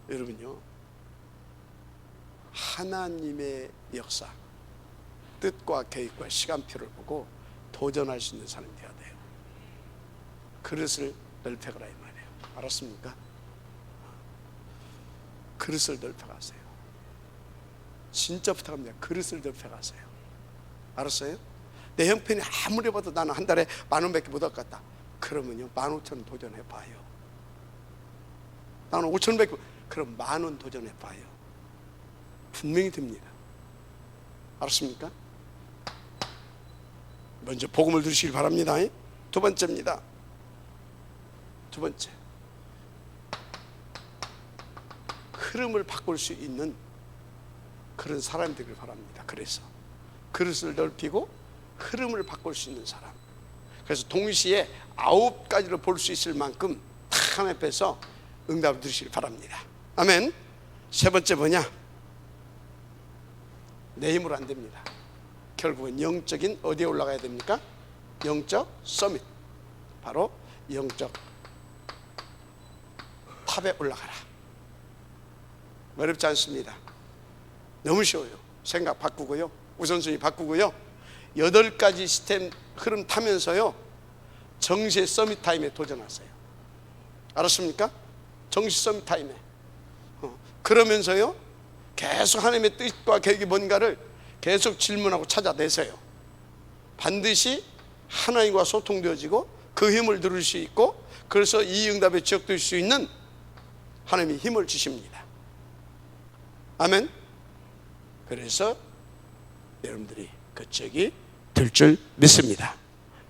여러분요, 하나님의 역사, 뜻과 계획과 시간표를 보고 도전할 수 있는 사람이 되어야 돼요. 그릇을 넓혀가라 이 말이에요. 알았습니까? 그릇을 넓혀가세요. 진짜 부탁합니다. 그릇을 넓혀가세요. 알았어요? 내 형편이 아무리 봐도 나는 한 달에 10,000원밖에 못 얻겠다. 그러면요 15,000원 도전해봐요. 나는 5,000원밖에, 그럼 10,000원 도전해봐요. 분명히 됩니다. 알았습니까? 먼저 복음을 들으시길 바랍니다. 두 번째입니다. 두 번째, 흐름을 바꿀 수 있는 그런 사람이 되길 바랍니다. 그래서 그릇을 넓히고 흐름을 바꿀 수 있는 사람. 그래서 동시에 9가지를 볼 수 있을 만큼 다 하나님 앞에서 응답을 드리시길 바랍니다. 아멘. 세 번째 뭐냐? 내 힘으로 안 됩니다. 결국은 영적인 어디에 올라가야 됩니까? 영적 서밋, 바로 영적 탑에 올라가라. 어렵지 않습니다. 너무 쉬워요. 생각 바꾸고요, 우선순위 바꾸고요, 8가지 시스템 흐름 타면서요 정시의 서밋 타임에 도전하세요. 알았습니까? 정시 서밋 타임에 그러면서요 계속 하나님의 뜻과 계획이 뭔가를 계속 질문하고 찾아내세요. 반드시 하나님과 소통되어지고 그 힘을 들을 수 있고, 그래서 이 응답에 지역될 수 있는 하나님이 힘을 주십니다. 아멘. 그래서 여러분들이 그쪽이 될 줄 믿습니다.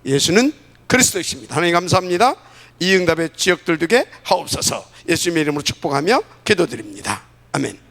예수는 그리스도이십니다. 하나님 감사합니다. 이 응답의 지역들 되게 하옵소서. 예수님의 이름으로 축복하며 기도드립니다. 아멘.